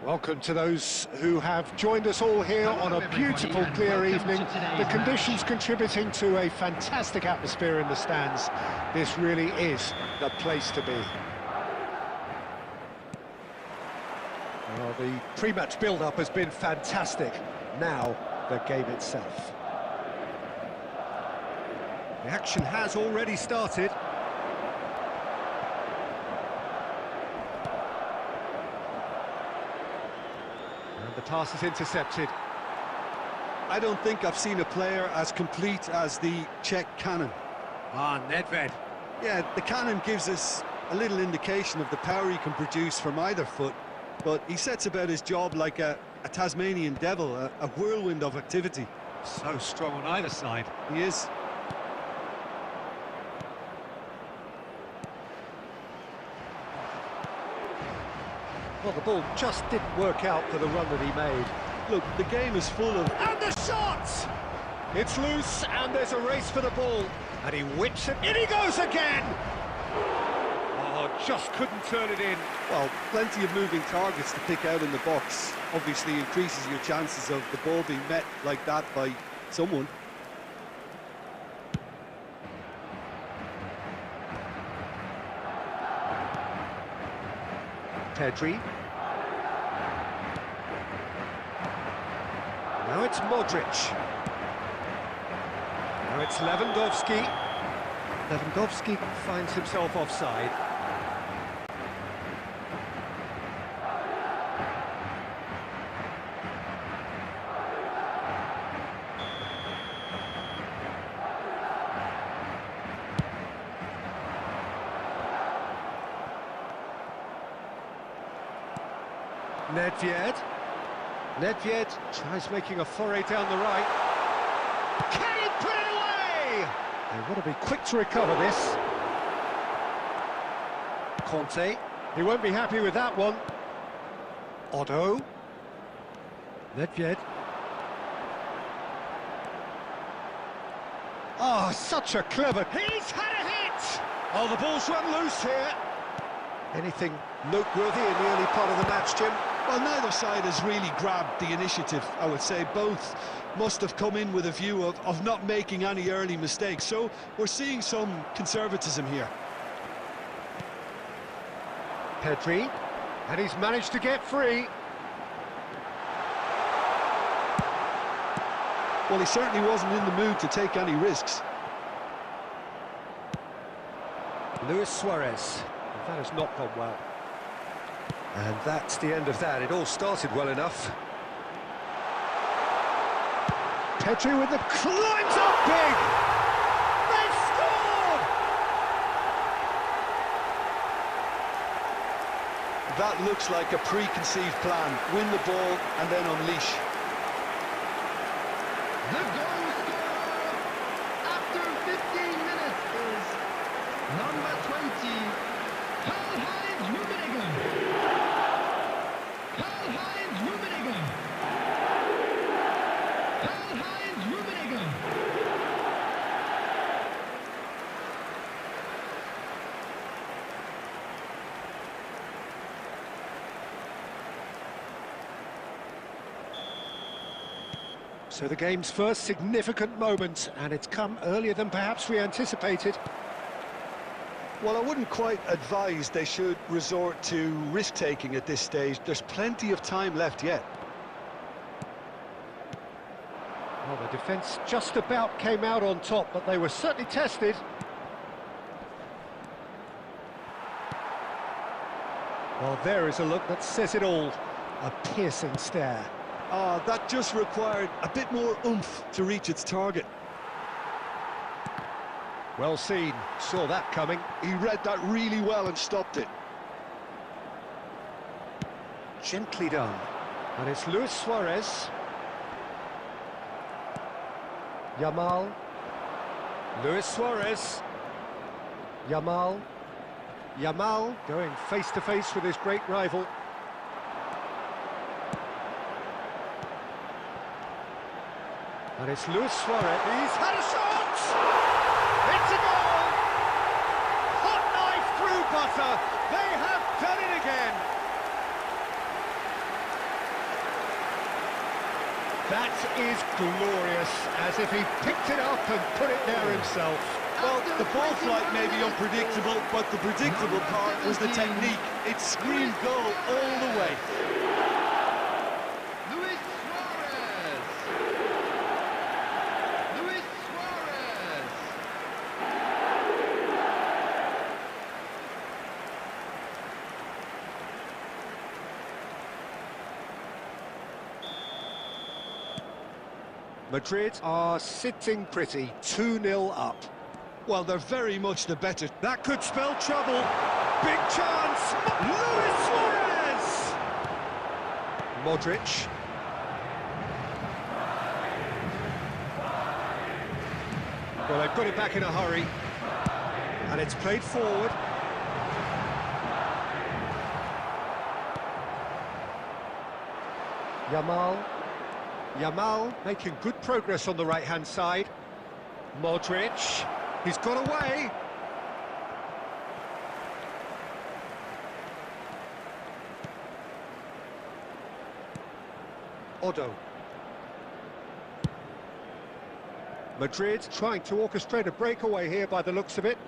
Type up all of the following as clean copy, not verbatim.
Welcome to those who have joined us all here on a beautiful, clear evening. The conditions contributing to a fantastic atmosphere in the stands. This really is the place to be. Well, the pre-match build-up has been fantastic. Now, the game itself. The action has already started. The pass is intercepted. I don't think I've seen a player as complete as the Czech cannon. Nedved. Yeah, the cannon gives us a little indication of the power he can produce from either foot, but he sets about his job like a Tasmanian devil, a whirlwind of activity. So strong on either side. He is. Well, the ball just didn't work out for the run that he made. Look, the game is full of... And the shot! It's loose, and there's a race for the ball. And he whips it. In he goes again! Oh, just couldn't turn it in. Well, plenty of moving targets to pick out in the box. Obviously increases your chances of the ball being met like that by someone. Pedri. Now it's Modric. Now it's Lewandowski. Lewandowski finds himself offside. Nedved tries making a foray down the right. Can he put it away? They want to be quick to recover this. Conte, he won't be happy with that one. Otto. Nedved. Oh, such a clever... He's had a hit! Oh, the ball's run loose here. Anything noteworthy in the early part of the match, Jim? Well, neither side has really grabbed the initiative, I would say. Both must have come in with a view of not making any early mistakes. So we're seeing some conservatism here. Pedri, and he's managed to get free. Well, he certainly wasn't in the mood to take any risks. Luis Suarez. That has not gone well. And that's the end of that. It all started well enough. Pedri with the climbs up big! They've scored! That looks like a preconceived plan. Win the ball and then unleash. The goal scorer after 15 minutes is number 20, Karl-Heinz Rummenigge. Karl-Heinz Rummenigge. Karl-Heinz Rummenigge. So the game's first significant moment, and it's come earlier than perhaps we anticipated. Well, I wouldn't quite advise they should resort to risk-taking at this stage. There's plenty of time left yet. Well, the defence just about came out on top, but they were certainly tested. Well, there is a look that says it all. A piercing stare. That just required a bit more oomph to reach its target. Well seen, saw that coming. He read that really well and stopped it. Gently done. And it's Luis Suarez. Yamal. Luis Suarez. Yamal. Yamal going face-to-face with his great rival. And it's Luis Suarez. He's had a shot! It's a goal! Hot knife through butter. They have done it again. That is glorious, as if he picked it up and put it there himself. Well, the ball flight may be unpredictable, but the predictable part was the technique. It screamed goal all the way. Luis Suarez. Luis Suarez. Madrid are sitting pretty, 2-0 up. Well, they're very much the better. That could spell trouble. Big chance. Luis Suarez. Modric. Well, they put it back in a hurry. And it's played forward. Yamal making good progress on the right-hand side. Modric. He's got away. Odo. Madrid trying to orchestrate a breakaway here by the looks of it.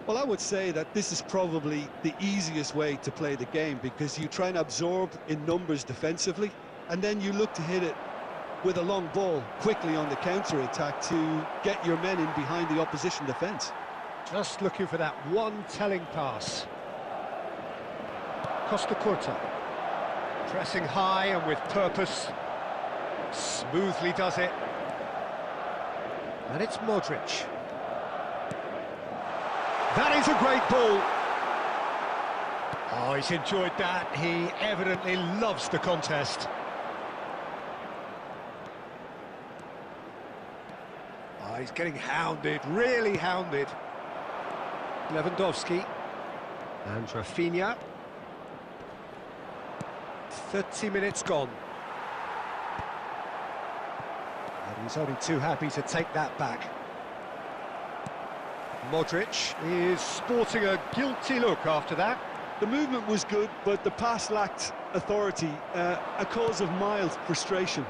Well, I would say that this is probably the easiest way to play the game, because you try and absorb in numbers defensively, and then you look to hit it with a long ball quickly on the counter-attack to get your men in behind the opposition defence. Just looking for that one telling pass. Costa Curta. Pressing high and with purpose. Smoothly does it. And it's Modric. That is a great ball. Oh, he's enjoyed that. He evidently loves the contest. Oh, he's getting hounded, really hounded. Lewandowski. And Rafinha. 30 minutes gone. And he's only too happy to take that back. Modric is sporting a guilty look after that. The movement was good, but the pass lacked authority, a cause of mild frustration.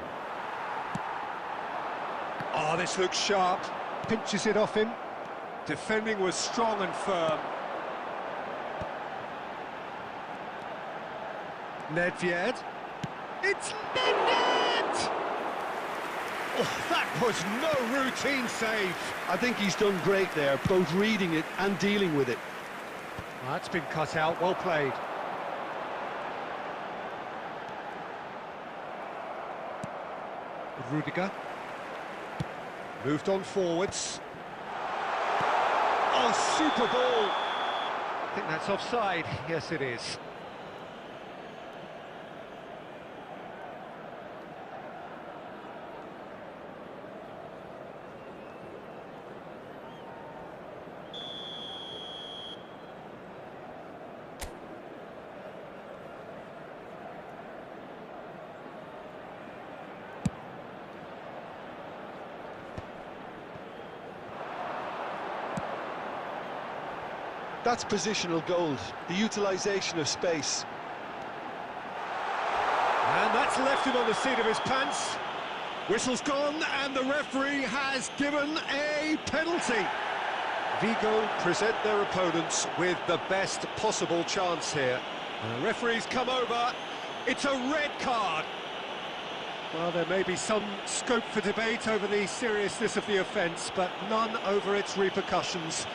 Oh, this looks sharp. Pinches it off him. Defending was strong and firm. Nedved. It's Nedved! Oh, that was no routine save. I think he's done great there, both reading it and dealing with it. Well, that's been cut out, well played. Rudiger. Moved on forwards. Oh, super ball! I think that's offside. Yes, it is. That's positional gold, the utilisation of space. And that's left him on the seat of his pants. Whistle's gone, and the referee has given a penalty. Vigo present their opponents with the best possible chance here. And the referee's come over. It's a red card. Well, there may be some scope for debate over the seriousness of the offence, but none over its repercussions.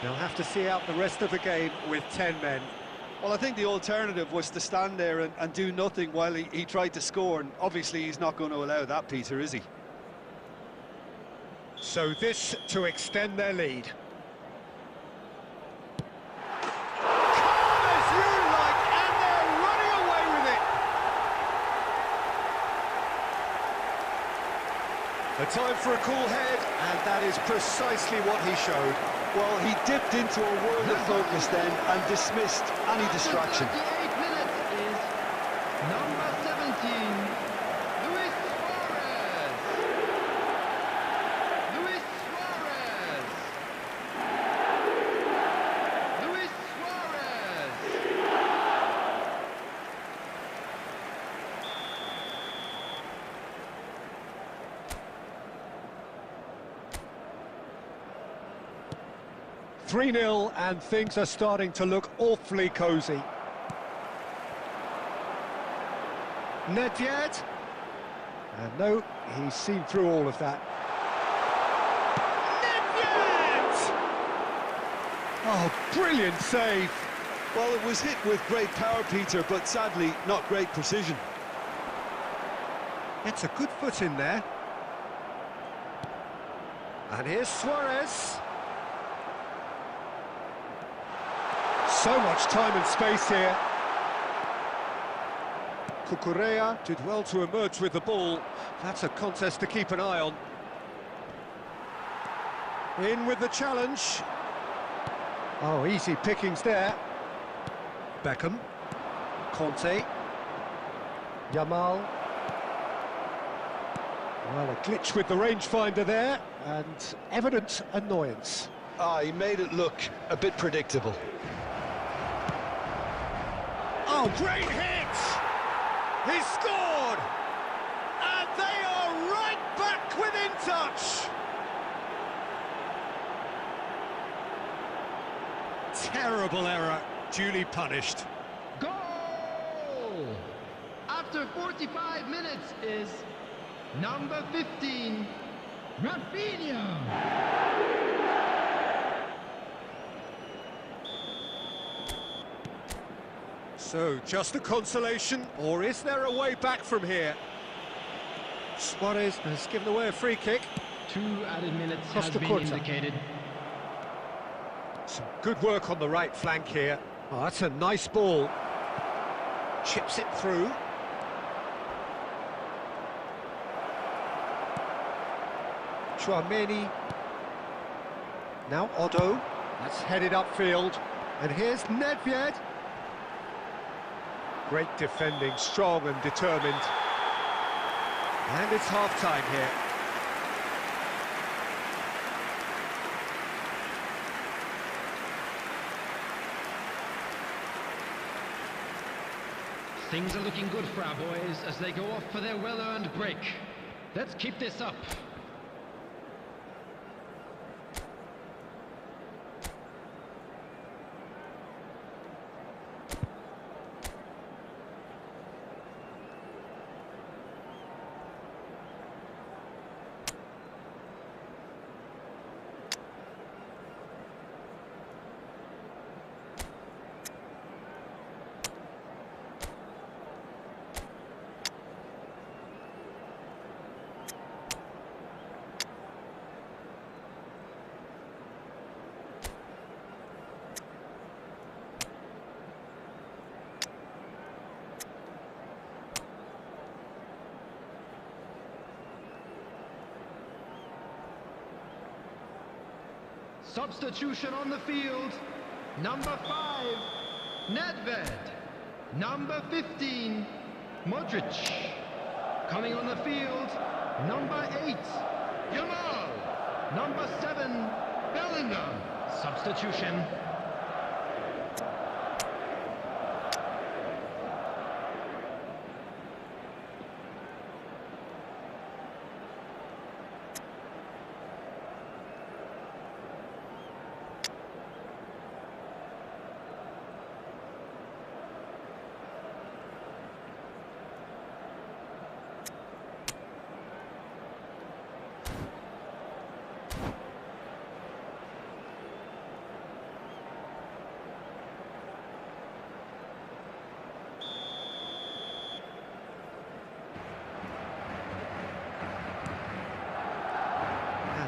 They'll have to see out the rest of the game with 10 men. Well, I think the alternative was to stand there and do nothing while he tried to score, and obviously he's not going to allow that, Peter, is he? So this to extend their lead. Calm as you like, and they're running away with it. A time for a cool head, and that is precisely what he showed. Well, he dipped into a world of focus then and dismissed any distraction. 38 minutes is number 17, Luis Suarez. Luis Suarez. Luis Suarez. 3-0, and things are starting to look awfully cosy. Nedved. And no, he's seen through all of that. Nedved! Oh, brilliant save. Well, it was hit with great power, Peter, but sadly not great precision. It's a good foot in there. And here's Suarez. So much time and space here. Cucurella did well to emerge with the ball. That's a contest to keep an eye on. In with the challenge. Oh, easy pickings there. Beckham. Conte. Yamal. Well, a glitch with the rangefinder there, and evident annoyance. Ah, he made it look a bit predictable. Oh, great hit! He scored! And they are right back within touch! Terrible error, duly punished. Goal! After 45 minutes is number 15, Rafinha. So, just a consolation, or is there a way back from here? Suarez has given away a free kick. 2 added minutes has Costa been Curta. indicated. Some good work on the right flank here. Oh, that's a nice ball. Chips it through. Chouameni. Now Otto. That's headed upfield. And here's Nedved. Great defending, strong and determined. And it's half-time here. Things are looking good for our boys as they go off for their well-earned break. Let's keep this up. Substitution on the field. Number 5, Nedved. Number 15, Modric. Coming on the field, number 8, Yamal. Number 7, Bellingham. Substitution.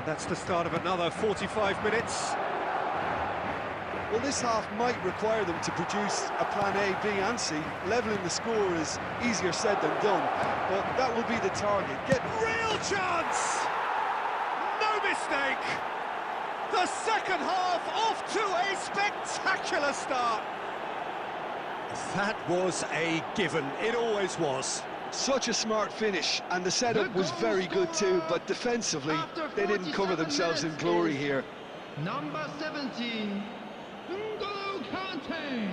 That's the start of another 45 minutes. Well, this half might require them to produce a plan A, B and C. Levelling the score is easier said than done, but that will be the target. Get Real chance! No mistake! The second half off to a spectacular start. That was a given, it always was. such a smart finish, and the setup was very good too, but defensively they didn't cover themselves in glory here. Number 17, N'Golo Kante.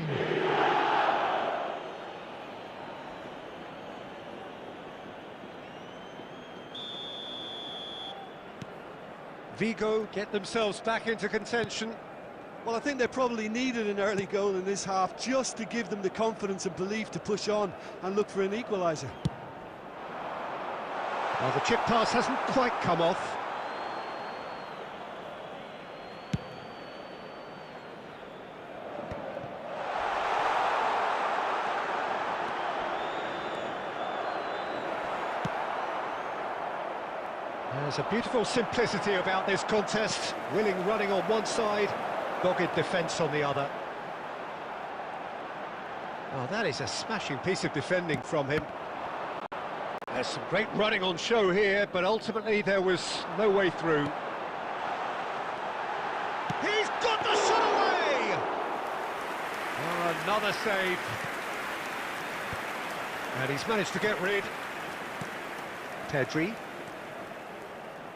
Vigo get themselves back into contention. Well, I think they probably needed an early goal in this half just to give them the confidence and belief to push on and look for an equaliser. Well, the chip pass hasn't quite come off. There's a beautiful simplicity about this contest. Willing running on one side, dogged defence on the other. Oh, that is a smashing piece of defending from him. There's some great running on show here, but ultimately there was no way through. He's got the shot away! Oh, another save. And he's managed to get rid. Pedri.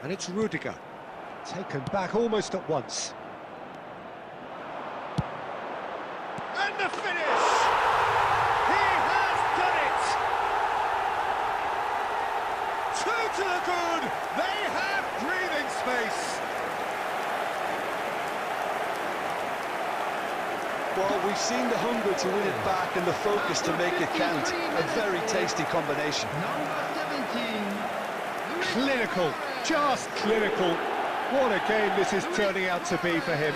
And it's Rudiger, taken back almost at once. And the finish! He has done it! Two to the good! They have breathing space! Well, we've seen the hunger to win it back and the focus to make it count. A very tasty combination. Number 17. Clinical. Just clinical. What a game this is turning out to be for him.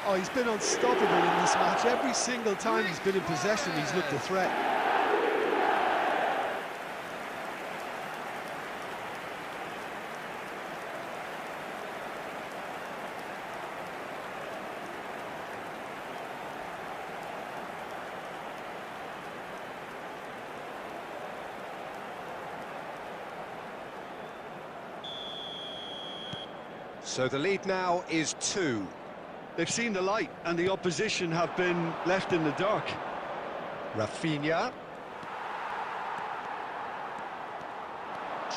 Oh, he's been unstoppable in this match. Every single time he's been in possession, he's looked a threat. So the lead now is 2. They've seen the light, and the opposition have been left in the dark. Rafinha.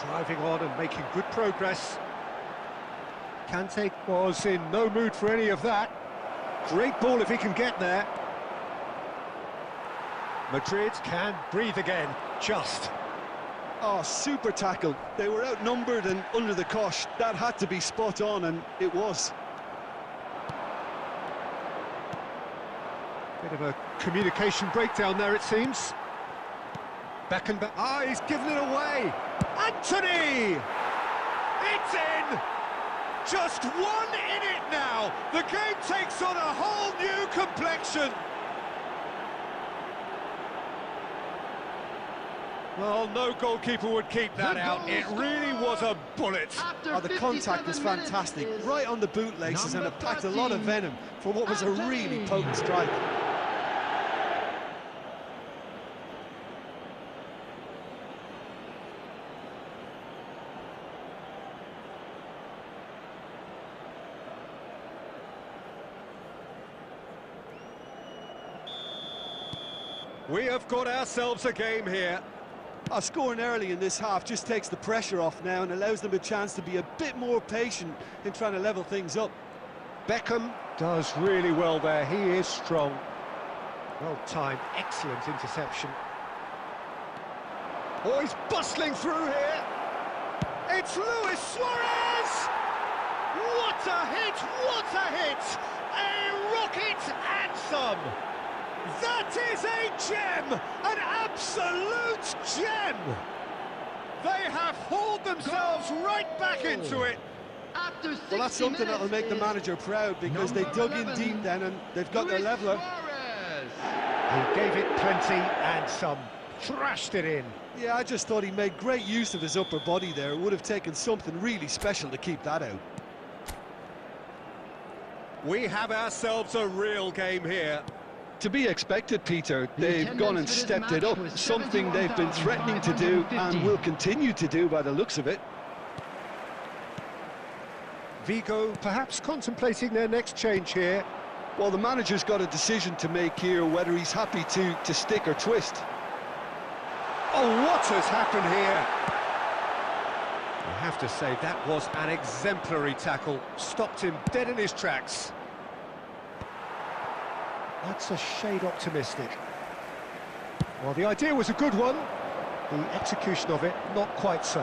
Driving on and making good progress. Kante was in no mood for any of that. Great ball if he can get there. Madrid can breathe again, just. Oh, super tackle. They were outnumbered and under the cosh. That had to be spot on, and it was. Bit of a communication breakdown there, it seems. Beckenbauer. Ah, he's given it away. Anthony! It's in! Just one in it now. The game takes on a whole new complexion. Well, no goalkeeper would keep that out. It really was a bullet. Oh, the contact was fantastic. Right on the bootlaces, and it packed a lot of venom for what was a really potent strike. We have got ourselves a game here. Scoring early in this half just takes the pressure off now and allows them a chance to be a bit more patient in trying to level things up. Beckham does really well there. He is strong. Well timed, excellent interception. Oh, he's bustling through here. It's Luis Suarez! What a hit! What a hit! A rocket and some! That is a gem! An absolute gem! They have hauled themselves right back into it. After 60 Well, that's something minutes that'll make the is manager proud, because they dug in 11, deep then and they've got their Luis leveller. Suarez. He gave it plenty and some. Thrashed it in. Yeah, I just thought he made great use of his upper body there. It would have taken something really special to keep that out. We have ourselves a real game here. To be expected, Peter. They've gone and stepped it up, something they've been threatening to do and will continue to do by the looks of it. Vigo perhaps contemplating their next change here. Well, the manager's got a decision to make here, whether he's happy to stick or twist. Oh, what has happened here? I have to say, that was an exemplary tackle. Stopped him dead in his tracks. That's a shade optimistic. Well, the idea was a good one. The execution of it, not quite so.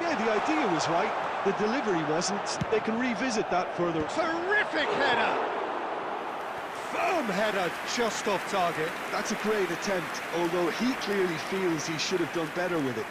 Yeah, the idea was right. The delivery wasn't. They can revisit that further. Terrific header! Firm header, just off target. That's a great attempt, although he clearly feels he should have done better with it.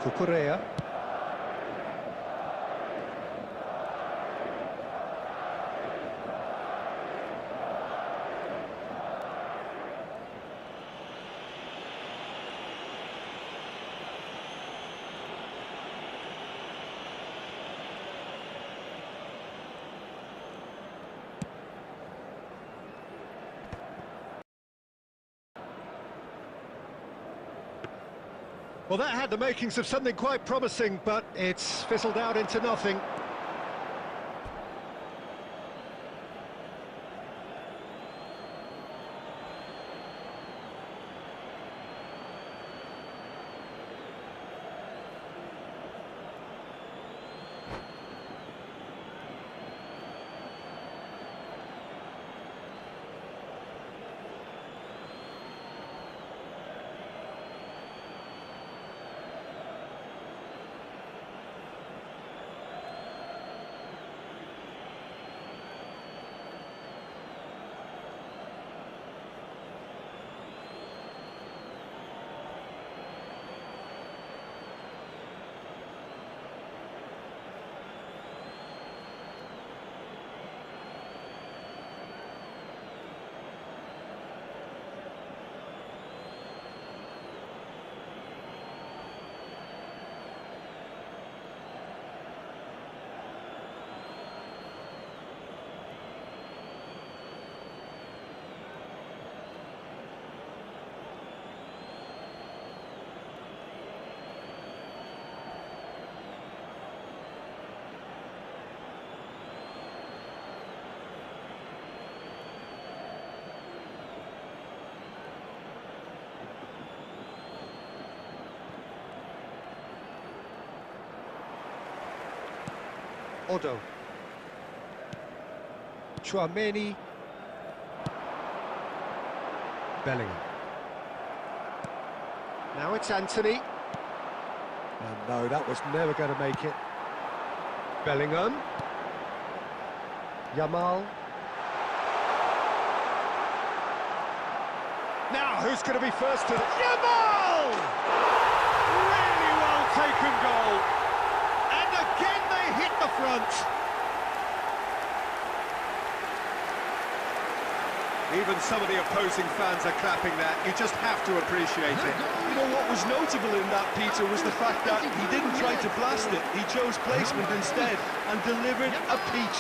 Cucurella. Well, that had the makings of something quite promising, but it's fizzled out into nothing. Odo. Chouameni. Bellingham. Now it's Anthony. And no, that was never going to make it. Bellingham. Yamal. Now, who's going to be first to the... Yamal! Really well taken goal. And again they hit the front. Even some of the opposing fans are clapping that. You just have to appreciate it. You know, what was notable in that, Peter, was the fact that he didn't try to blast it. He chose placement instead and delivered a peach.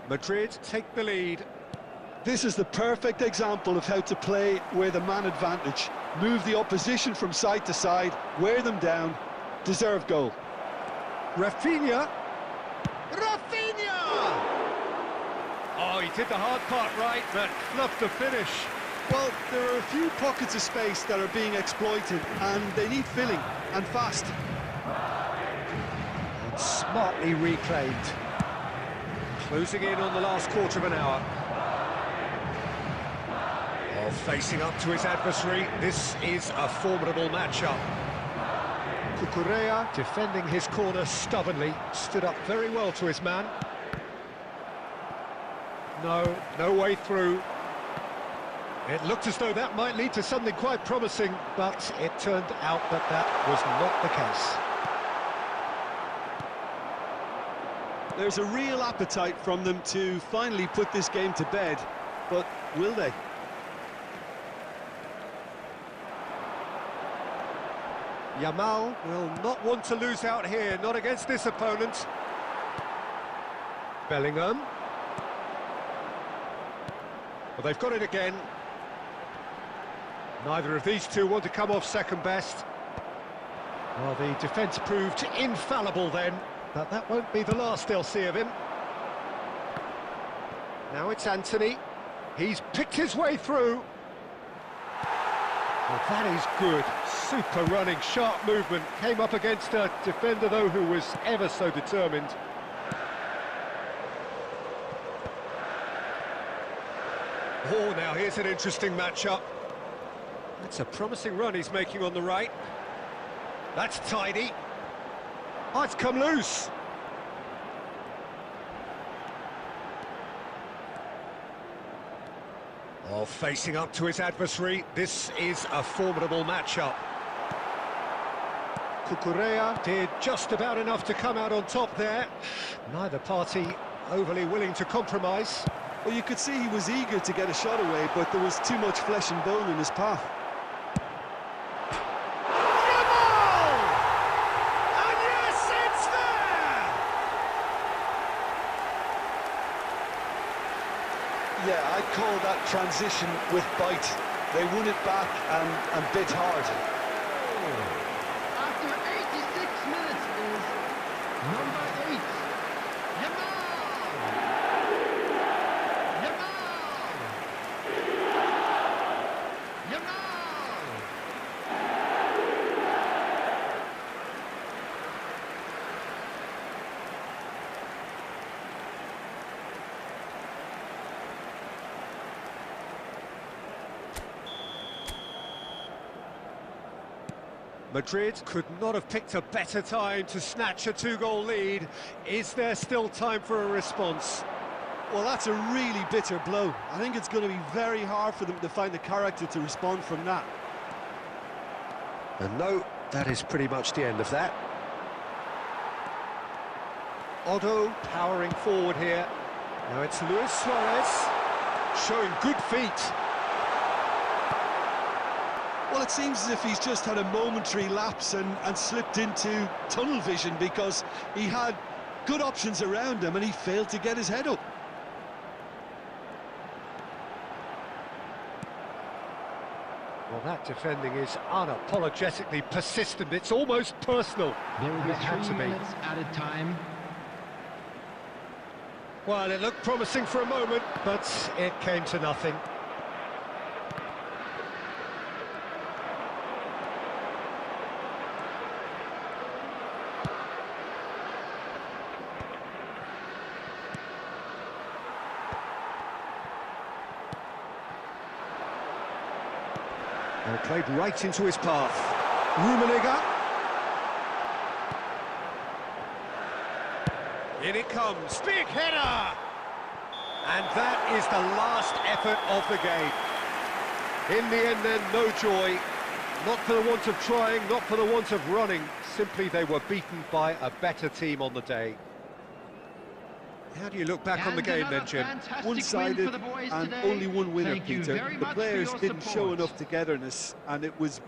Madrid take the lead. This is the perfect example of how to play with a man advantage. Move the opposition from side to side, wear them down, deserve goal. Rafinha! Oh, he did the hard part right, but fluffed the finish. Well, there are a few pockets of space that are being exploited, and they need filling, and fast. And smartly reclaimed. Closing in on the last quarter of an hour. Oh, facing up to his adversary, this is a formidable matchup. Cucurella defending his corner stubbornly, stood up very well to his man. No way through. It looked as though that might lead to something quite promising, but it turned out that that was not the case. There's a real appetite from them to finally put this game to bed, but will they? Yamal will not want to lose out here, not against this opponent. Bellingham. Well, they've got it again. Neither of these two want to come off second best. Well, the defence proved infallible then, but that won't be the last they'll see of him. Now it's Anthony. He's picked his way through. Well, that is good. Super running, sharp movement. Came up against a defender, though, who was ever so determined. Oh, now here's an interesting matchup. That's a promising run he's making on the right. That's tidy. Oh, it's come loose. Oh, facing up to his adversary, this is a formidable matchup. Cucurella did just about enough to come out on top there. Neither party overly willing to compromise. Well, you could see he was eager to get a shot away, but there was too much flesh and bone in his path. And yes, it's there! Yeah, I'd call that transition with bite. They won it back and bit hard. After 86 minutes is number 8, Yamal! Madrid could not have picked a better time to snatch a two-goal lead. Is there still time for a response? Well, that's a really bitter blow. I think it's going to be very hard for them to find the character to respond from that. And no, that is pretty much the end of that. Otto powering forward here. Now it's Luis Suarez, showing good feet. Well, it seems as if he's just had a momentary lapse and slipped into tunnel vision, because he had good options around him and he failed to get his head up. Well, that defending is unapologetically persistent. It's almost personal. There will be It had 3 to be. minutes added time. Well, it looked promising for a moment, but it came to nothing. And played right into his path. Rummenigge. In it comes, big header! And that is the last effort of the game. In the end then, no joy. Not for the want of trying, not for the want of running. Simply they were beaten by a better team on the day. How do you look back on the game then, Jim? One-sided and only one winner, Peter. The players didn't show enough togetherness, and it was